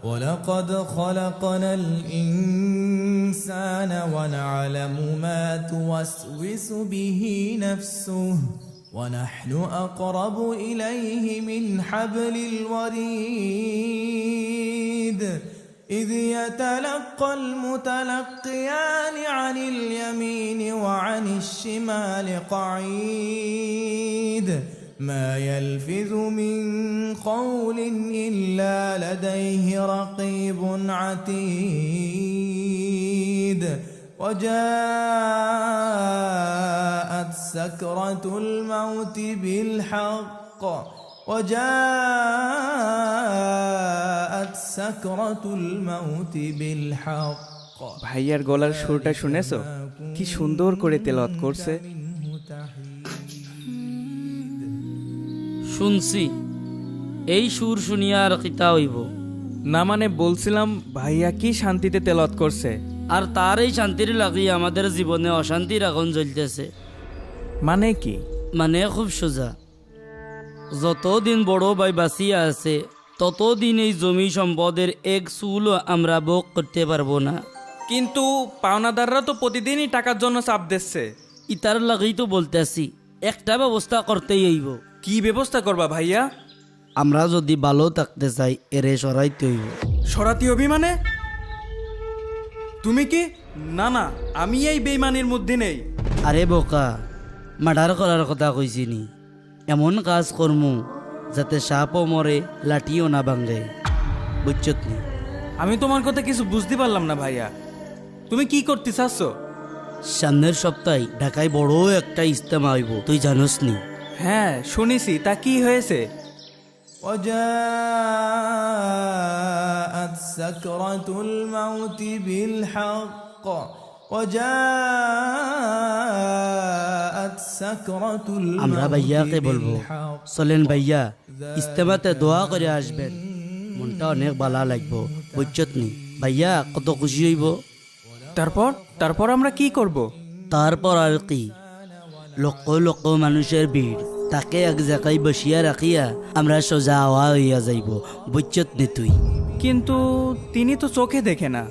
ولقد خلقنا الإنسان ونعلم ما توسوس به نفسه ونحن أقرب إليه من حبل الوريد إذ يتلقى المتلقيان عن اليمين وعن الشمال قعيد ما يلفظ من قول إلا لديه رقيب عتيد وجاءت سكرة الموت بالحق ভাইয়ার গলার সুরটা শুনেছো? কি সুন্দর করে তেলাওয়াত করছে। শুনছি, এই সুর শুনিয়া আর কিতা হইব না, মানে বলছিলাম ভাইয়া কি শান্তিতে তেলাওয়াত করছে। আর তার এই শান্তির লাগিয়ে আমাদের জীবনে অশান্তির আগুন জ্বলতেছে। মানে কি? মানে খুব সোজা, যতদিন বড় ভাই বাঁচিয়া আছে ততদিন এই জমি সম্পদের এক চুলও আমরা ভোগ করতে পারবো না। কিন্তু পাওনাদাররা তো প্রতিদিনই টাকার জন্য চাপ দিচ্ছে। ইতার লাগেই তো বলতেছি, একটা ব্যবস্থা করতেই হইব। কি ব্যবস্থা করবা ভাইয়া? আমরা যদি ভালো থাকতে চাই এরে সরাইতে হইব। সরাতি অভিমানে? তুমি কি? না না, আমি এই বেইমানির মধ্যে নেই। আরে বোকা, মার্ডার করার কথা কইছি নি। এমন কাজ করমু যাতে সাপও মরে লাঠিও না ভাঙে, বুঝছত নি? আমি তোমার কথা কিছু বুঝতে পারলাম না ভাইয়া, তুমি কি করতে চাচ্ছ? সামনের সপ্তাহে ঢাকায় বড় একটা ইজতেমা হইব, তুই জানোস নি? হ্যাঁ শুনেছি, তা কি হয়েছে? وجاءت سكرة الموت بالحق আমরা ভাইয়াকে বলবো, চলেন ভাইয়া ইজতেমাতে দোয়া করে আসবেন, মনটা অনেক ভালো লাগবো, বুঝছত নি? ভাইয়া কত খুশি হইব। তারপর আমরা কি করব? তারপর আর কি, লক্ষ লক্ষ মানুষের ভিড়, তাকে এক জায়গায় বসিয়া রাখিয়া আমরা সোজা হওয়া হইয়া যাইব, বুঝছত নি তুই? কিন্তু তিনি তো চোখে দেখে না,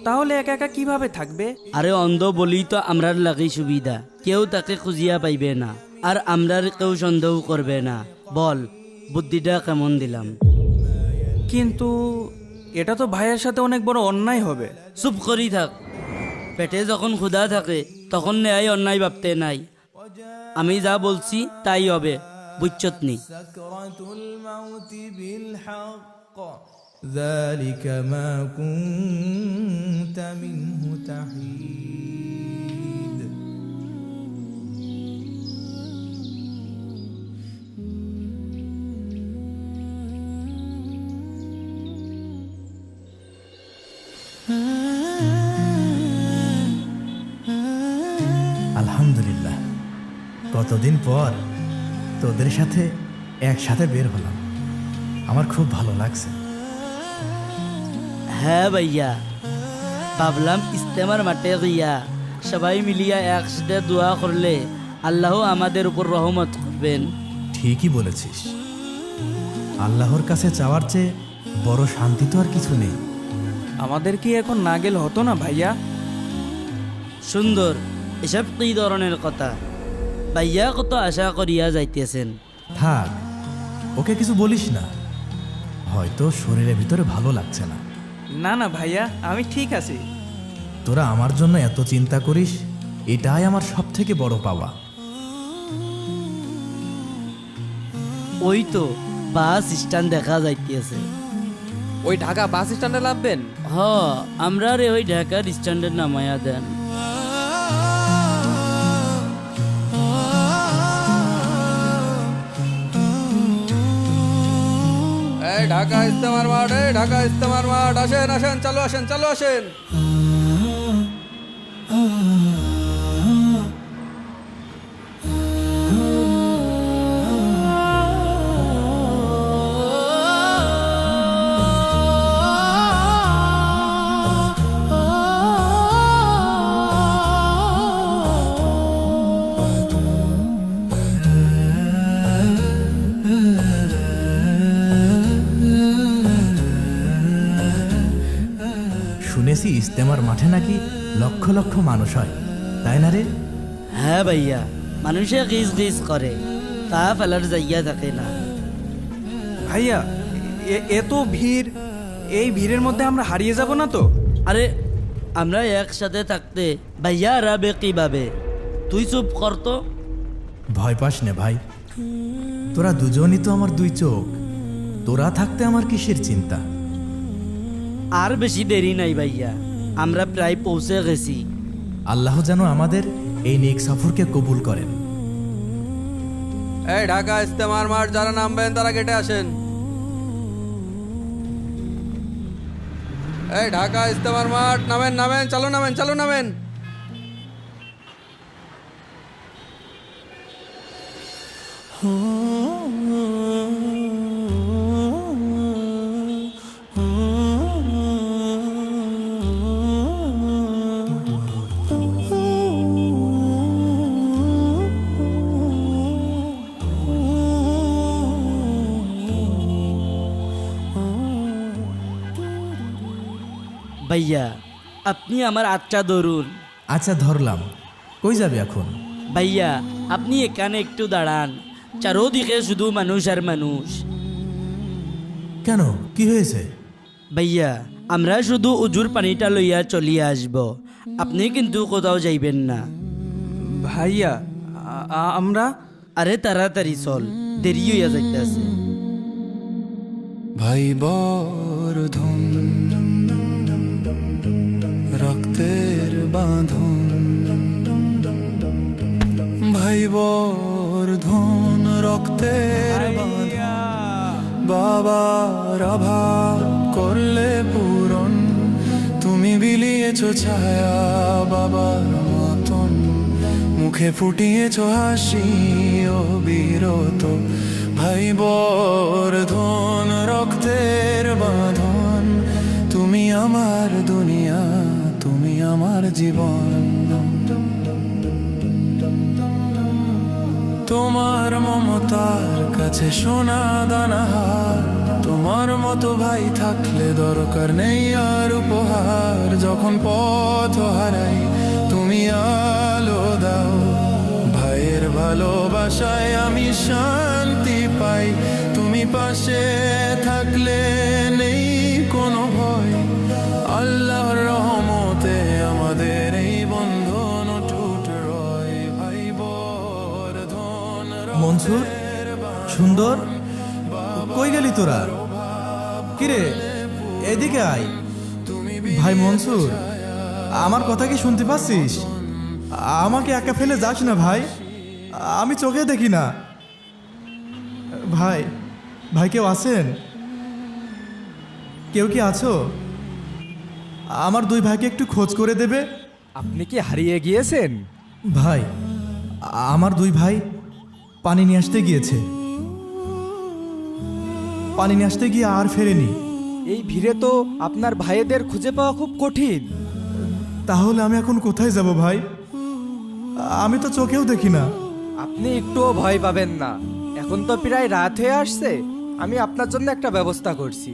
তাহলে একা একা কিভাবে থাকবে? আরে অন্ধ বলি তো আমরার লাগি সুবিধা, কেউ তাকে খুঁজিয়া পাইবে না, আর আমরার কেউ সন্দেহ করবে না। বল, বুদ্ধিটা কেমন দিলাম? কিন্তু এটা তো ভাইয়ের সাথে অনেক বড় অন্যায় হবে। চুপ করি থাক, পেটে যখন ক্ষুধা থাকে তখন ন্যায় অন্যায় ভাবতে নাই। আমি যা বলছি তাই হবে, বুঝছত নি? ذلك ما كنت منه تحيد আলহামদুলিল্লাহ, কতদিন পর তোদের সাথে একসাথে বের হলাম, আমার খুব ভালো লাগছে। হ্যাঁ ভাইয়া, ভাবলাম ইজতেমার মাঠে গিয়া সবাই মিলিয়া একসাথে দোয়া করলে আল্লাহ আমাদের উপর রহমত করবেন। ঠিকই বলেছিস, আল্লাহর কাছে চাওয়ার চেয়ে বড় শান্তি তো আর কিছু নেই। আমাদের কি এখন না গেলে হতো না ভাইয়া? সুন্দর, এসব কি ধরনের কথা? ভাইয়া কত আশা করিয়া যাইতেছেন। থাক, ওকে কিছু বলিস না, হয়তো শরীরের ভিতরে ভালো লাগছে না। না না ভাইয়া, আমি ঠিক আছি। তোরা আমার জন্য এত চিন্তা করিস, এটাই আমার সব থেকে বড় পাওয়া। ওই তো বাস স্ট্যান্ড দেখা যাইতেছে। ওই ঢাকা বাস স্ট্যান্ডে নামবেন? হ, আমরা রে ওই ঢাকার স্ট্যান্ডের নামায়া দেন। ঢাকা ইজতেমার মাঠ, ঢাকা ইজতেমার মাঠ, আসেন আসেন, চালু আসেন, চালু আসেন। শুনেছি ইস্তেমার মাঠে নাকি লক্ষ লক্ষ মানুষ হয়, তাই না রে? হ্যাঁ ভাইয়া, মানুষে গিজ গিজ করে, তা ফেলার জায়গা থাকে না। ভাইয়া এত ভিড়, এই ভিড়ের মধ্যে আমরা হারিয়ে যাব না তো? আরে আমরা একসাথে থাকতে ভাইয়া হারাবে কিভাবে? তুই চুপ কর তো। ভয় পাস নে ভাই, তোরা দুজনই তো আমার দুই চোখ, তোরা থাকতে আমার কিসের চিন্তা। আর বেশি দেরি নাই ভাইয়া, আমরা প্রায় পৌঁছে গেছি। আল্লাহ যেন আমাদের এই নেক সফরকে কবুল করেন। এই ঢাকা ইস্তেমার মাঠ যারা নামবেন তারা কেটে আসেন। এই ঢাকা ইস্তেমার মাঠ, নামেন নামেন, চালু নামেন, চালু নামেন। ভাইয়া আপনি আমার আচ্ছা ধরুন। আচ্ছা ধরলাম, কই যাবে এখন? ভাইয়া আপনি এখানে একটু দাঁড়ান, চারোদিকে শুধু মানুষ আর মানুষ। কেন, কি হয়েছে? ভাইয়া আমরা শুধু উজুর পানিটা লইয়া চলিয়ে আসব, আপনি কিন্তু কোথাও যাইবেন না। ভাইয়া আমরা আরে তাড়াতাড়ি চল, দেরি হইয়া যাইতেছে। ভাই বর্ধন রক্তের বাঁধন, ভাই বর্ধন রক্তের বাঁধন, বাবার অভাব করলে পূরণ, তুমি বিলিয়েছ ছায়া বাবার মতন, মুখে ফুটিয়েছ হাসি অবিরত, ভাই বর্ধন রক্তের বাঁধন, তুমি আমার দুনিয়া, তুমি আমার জীবন, তোমার মমতার কাছে সোনা দানাহার, তোমার মতো ভাই থাকলে দরকার নেই আর উপহার, যখন পথ হারাই তুমি আলো দাও, ভাইয়ের ভালোবাসায় আমি শান্তি পাই, তুমি পাশে থাকলে নেই কোনো ভয়, আল্লাহর রহমতে আমাদের এই বন্ধন টুট রয়, ভাই বর্ধন মনসুর, সুন্দর, কই গেলি তোরা? কিরে, এদিকে আয়। ভাই মনসুর, আমার কথা কি শুনতে পাচ্ছিস? আমাকে একা ফেলে যাস না ভাই, আমি চোখে দেখি না। ভাই, ভাই কেউ আছেন? কেউ কি আছো? আমার দুই ভাইকে একটু খোঁজ করে দেবে। আপনি কি হারিয়ে গিয়েছেন? ভাই, আমার দুই ভাই পানি নিয়ে আসতে গিয়েছে, পানি নিয়ে আসতে গিয়ে আর ফেরেনি। এই ভিড়ে তো আপনার ভাইদের খুঁজে পাওয়া খুব কঠিন। তাহলে আমি এখন কোথায় যাব ভাই? আমি তো চোখেও দেখি না। আপনি একটুও ভয় পাবেন না, এখন তো প্রায় রাত হয়ে আসছে, আমি আপনার জন্য একটা ব্যবস্থা করছি।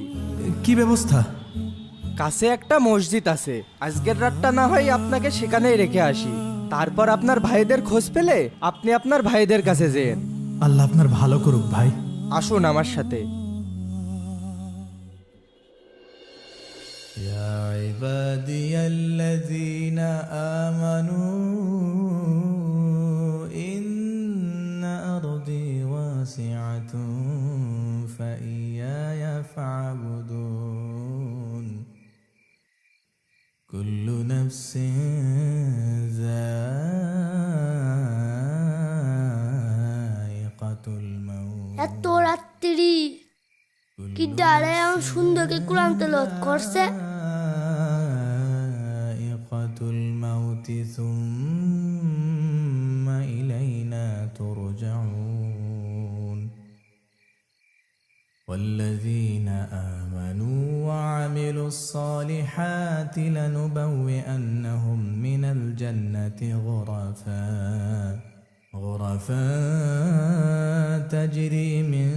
কি ব্যবস্থা? কাছে একটা মসজিদ আছে, আজকের রাতটা না হয় আপনাকে সেখানেই রেখে আসি, তারপর আপনার ভাইদের খোঁজ পেলে আপনি আপনার ভাইদের কাছে যেন। আল্লাহ আপনার ভালো করুক ভাই। আসুন আমার সাথে। يا عبادي الذين آمنوا إن أرضي واسعة فإياي فاعبدون كل نفس ذائقة الموت এত রাত্রি কি ডালে এমন সুন্দরকে কোরআন তেলাওয়াত করছে। ذائقة الموت ثم إلينا ترجعون والذين آمنوا وعملوا الصالحات لنبوئنهم من الجنة غرفا تجري من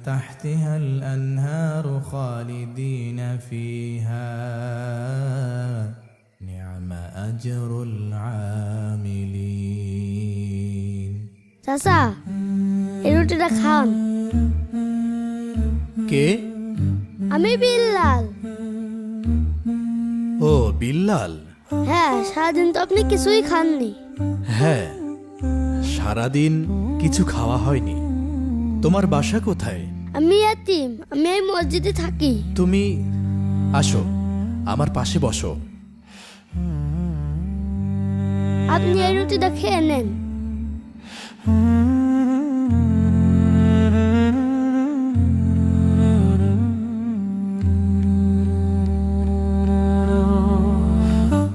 تحتها الأنهار خالدين فيها نعم أجر العاملين চাচা এই রুটিটা খান। কে? আমি বিল্লাল। ও বিল্লাল। হ্যাঁ, সারাদিন তো আপনি কিছুই খাননি। হ্যাঁ, সারাদিন কিছু খাওয়া হয়নি। তোমার বাসা কোথায়? আমি ইয়াতিম, আমি এই মসজিদে থাকি। তুমি আসো, আমার পাশে বসো। আপনি এই রুটিটা খেয়ে নেন।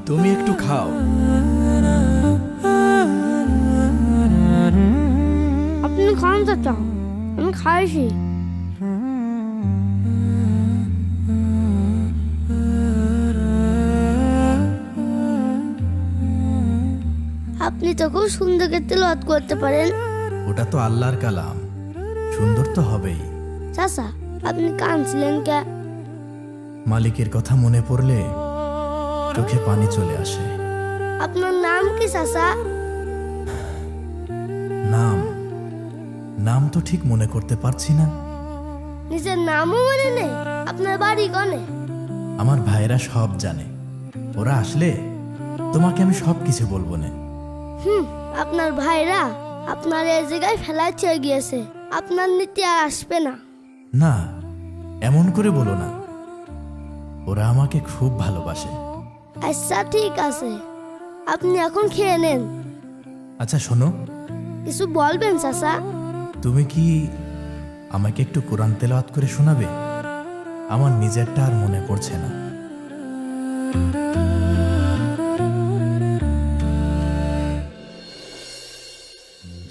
তুমি একটু খাও। আপনি খান চাচা, আমি খাইছি। আপনি তো খুব সুন্দর তেলাওয়াত করতে পারেন। ওটা তো আল্লাহর কালাম, সুন্দর তো হবেই। চাচা, আপনি কাঁদছিলেন কে? মালিকের কথা মনে পড়লে চোখে পানি চলে আসে। আপনার নাম কি চাচা? নাম নাম তো ঠিক মনে করতে পারছি না। নিজের নামও মনে নেই? আপনার বাড়ি কোনে? আমার ভাইরা সব জানে, ওরা আসলে তোমাকে আমি সব কিছু বলবো না। আপনার ভাইরা আপনার এই জায়গায় ফেলাই চেয়ে গিয়েছে, আপনার নীতি আর আসবে না। না, এমন করে বলো না, ওরা আমাকে খুব ভালোবাসে। আচ্ছা ঠিক আছে, আপনি এখন খেয়ে নেন। আচ্ছা শোনো, কিছু বলবেন চাচা? তুমি কি আমাকে একটু কোরআন তেলাওয়াত করে শোনাবে? আমার নিজেরটা আর মনে পড়ছে না।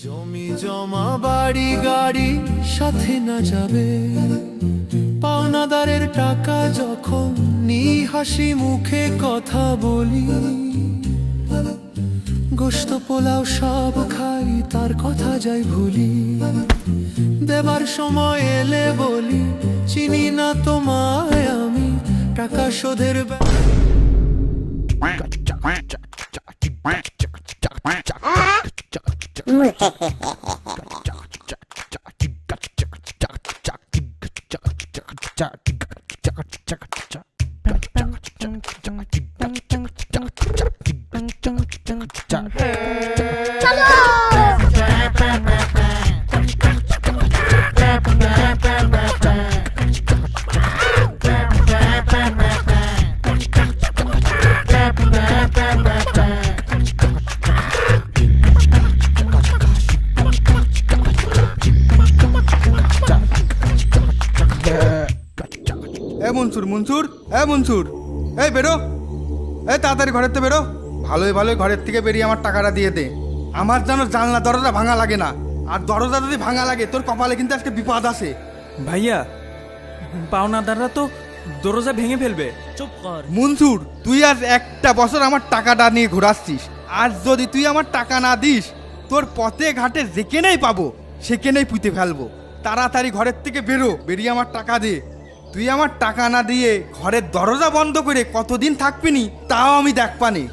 জমি জমা বাড়ি গাড়ি সাথে না যাবে, পাওনাদারের টাকা যখন নি হাসি মুখে কথা বলি, গোশত পোলাও সব খাই তার কথা যাই ভুলি, দেবার সময় এলে বলি চিনি না তোমায় আমি, টাকা শোধের মনসুর, মনসুর, এই বেরো, এই তাড়াতাড়ি ঘরের থেকে বেরো। ভালোই ভালোই ঘরের থেকে বেরিয়ে আমার টাকাটা দিয়ে দে। আমার যেন জানলা দরজা ভাঙা লাগে না, আর দরজা যদি ভাঙা লাগে তোর কপালে কিন্তু আজকে বিপদ আছে। ভাইয়া, পাওনাদাররা তো দরজা ভেঙে ফেলবে। চুপ কর মনসুর, তুই আজ একটা বছর আমার টাকাটা নিয়ে ঘোরাচ্ছিস, আজ যদি তুই আমার টাকা না দিস তোর পথে ঘাটে যেখানেই পাবো সেখানেই পুঁতে ফেলবো। তাড়াতাড়ি ঘরের থেকে বেরো, বেরিয়ে আমার টাকা দে। তুই আমার টাকা না দিয়ে ঘরের দরজা বন্ধ করে কতদিন থাকবি নি তাও আমি দেখবানি।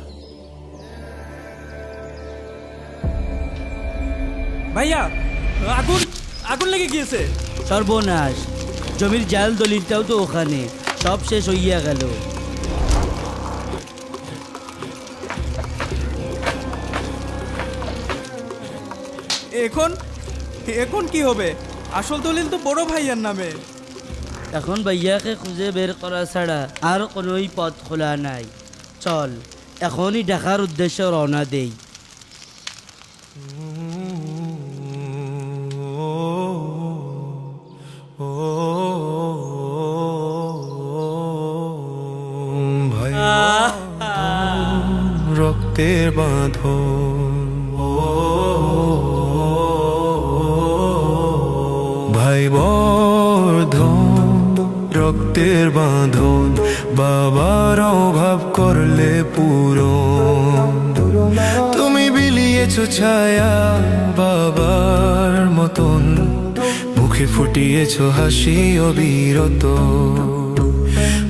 ভাইয়া, আগুন আগুন লেগে গিয়েছে। সর্বনাশ, জমির জাল দলিলটাও তো ওখানে, সব শেষ হইয়া গেল। এখন এখন কি হবে? আসল দলিল তো বড় ভাইয়ার নামে। এখন ভাইয়াকে খুঁজে বের করা ছাড়া আর কোনোই পথ খোলা নাই। চল এখনই ঢাকার উদ্দেশ্যে রওনা দেই। রক্তের বাঁধন, ভাই বর্ধন, রক্তের বাঁধন, বাবার অভাব করলে পূরণ। তুমি বিলিয়েছ ছায়া বাবার মতন, মুখ মুখে ফুটিয়েছো হাসি অবিরত।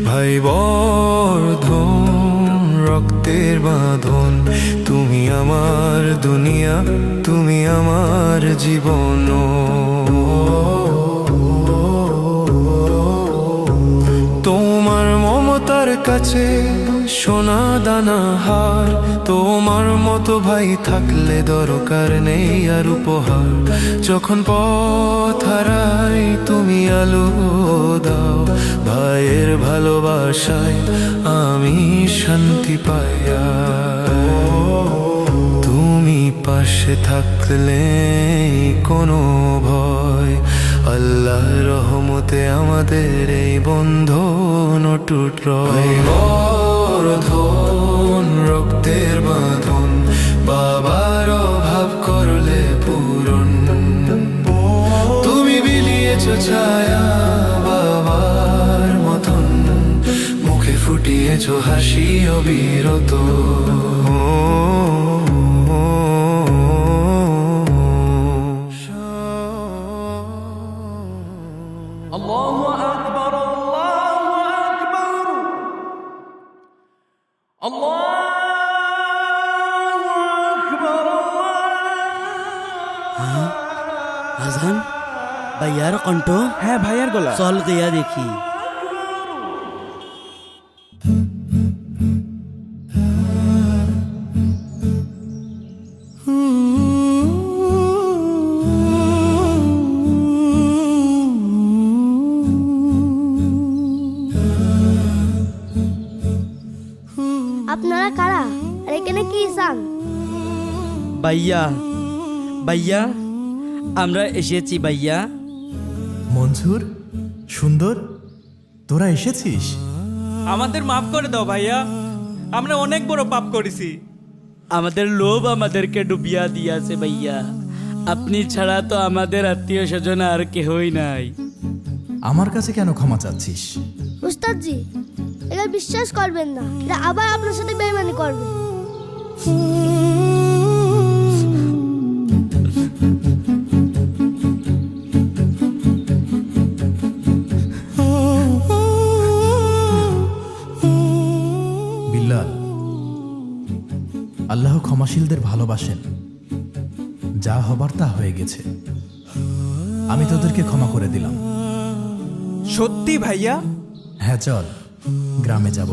ভাই বর্ধন রক্তের বাঁধন, তুমি আমার দুনিয়া, তুমি আমার জীবন। তোমার মমতার কাছে সোনা দানা হার, তোমার মতো ভাই থাকলে দরকার নেই আর উপহার। যখন পথ হারাই তুমি আলো দাও, ভাইয়ের ভালোবাসায় আমি শান্তি পাইয়া। তুমি পাশে থাকলে কোনো ভয়, আল্লাহর রহমতে আমাদের এই বন্ধন অটুট রয়। বর্ধন রক্তের বাঁধন, বাবার অভাব করলে পূরণ। তুমি বিলিয়েছো ছায়া বাবার মতন, মুখে ফুটিয়েছো হাসি অবিরত। আজান ভাইয়ার কণ্ঠ। হ্যাঁ ভাইয়ার গলা। চল গিয়া দেখি। আপনারা কারা আর এখানে কি চান? ভাইয়া ভাইয়া আমরা এসেছি ভাইয়া। মনসুর, সুন্দর, তোরা এসেছিস? আমাদের মাফ করে দাও ভাইয়া, আমরা অনেক বড় পাপ করেছি। আমাদের লোভ আমাদেরকে ডুবিয়া দিয়াছে ভাইয়া। আপনি ছাড়া তো আমাদের আত্মীয় স্বজন আর কেহই নাই। আমার কাছে কেন ক্ষমা চাচ্ছিস? উস্তাদজি, এটা বিশ্বাস করবেন না, এটা আবার আপনার সাথে বেইমানি করবে। বিল্লাল, আল্লাহ ক্ষমাশীলদের ভালোবাসেন। যা হবার তা হয়ে গেছে, আমি তোদেরকে ক্ষমা করে দিলাম। সত্যি ভাইয়া? হ্যাঁ, চল গ্রামে যাব।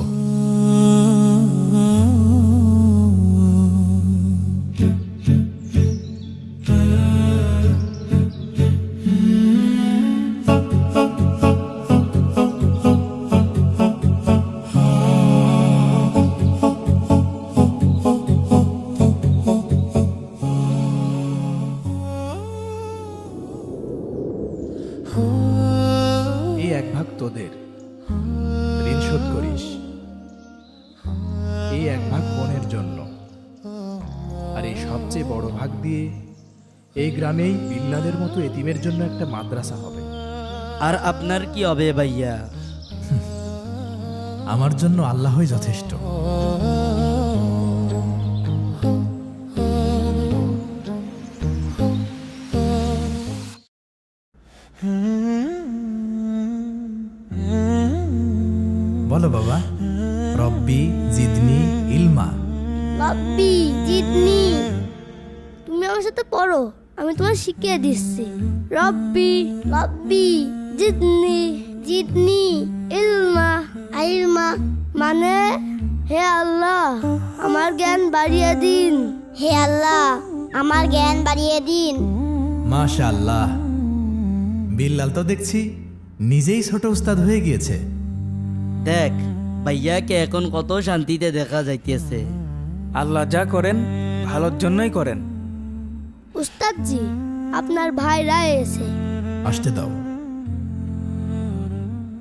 এই এক ভাগ তোদের, ঋণ শোধ করিস। এই এক ভাগ বোনের জন্য, আর এই সবচেয়ে বড় ভাগ দিয়ে এই গ্রামেই বিল্লালের মতো এতিমের জন্য একটা মাদ্রাসা হবে। আর আপনার কি হবে ভাইয়া? আমার জন্য আল্লাহই যথেষ্ট। বলো বাবা। রব্বি জিদনি ইলমা। রব্বি জিদনি, তুমি আমার সাথে পড়ো, আমি তোমার শিখিয়ে দিচ্ছি। রব্বি রব্বি জিদনি জিদনি ইলমা। ইলমা মানে হে আল্লাহ আমার জ্ঞান বাড়িয়ে দিন। হে আল্লাহ আমার জ্ঞান বাড়িয়ে দিন। মাশাআল্লাহ, বিল্লাল তো দেখছি নিজেই ছোট উস্তাদ হয়ে গিয়েছে। দেখ ভাইয়াকে এখন কত শান্তিতে দেখা যাইতেছে। আল্লাহ যা করেন ভালোর জন্যই করেন। উস্তাদজি, আপনার ভাইরা এসে। আসতে দাও।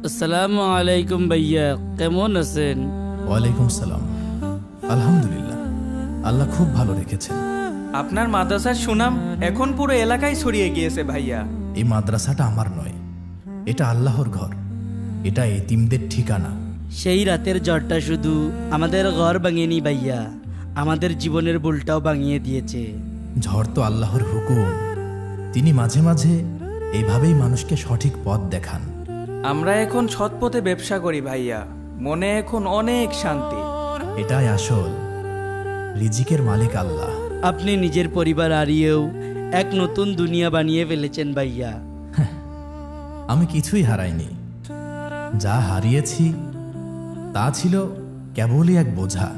আসসালামু আলাইকুম ভাইয়া, কেমন আছেন? ওয়ালাইকুম সালাম। আলহামদুলিল্লাহ, আল্লাহ খুব ভালো রেখেছেন। আপনার মাদ্রাসার সুনাম এখন পুরো এলাকায় ছড়িয়ে গিয়েছে ভাইয়া। এই মাদ্রাসাটা আমার নয়, এটা আল্লাহর ঘর, এটা এতিমদের ঠিকানা। সেই রাতের জ্বরটা শুধু আমাদের ঘর ভাঙেনি ভাইয়া, আমাদের জীবনের ভুলটাও ভাঙিয়ে দিয়েছে। ঝড় তো আল্লাহর হুকুম, তিনি মাঝে মাঝে এইভাবেই মানুষকে সঠিক পথ দেখান। আমরা এখন সৎ পথে ব্যবসা করি ভাইয়া, মনে এখন অনেক শান্তি। এটাই আসল, রিজিকের মালিক আল্লাহ। আপনি নিজের পরিবার হারিয়েও এক নতুন দুনিয়া বানিয়ে ফেলেছেন ভাইয়া। আমি কিছুই হারাইনি, যা হারিয়েছি তা ছিল কেবলই এক বোঝা।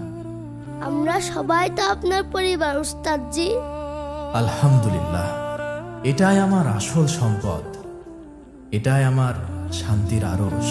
আমরা সবাই তো আপনার পরিবার উস্তাদজি। আলহামদুলিল্লাহ, এটাই আমার আসল সম্পদ, এটাই আমার শান্তির আরশ।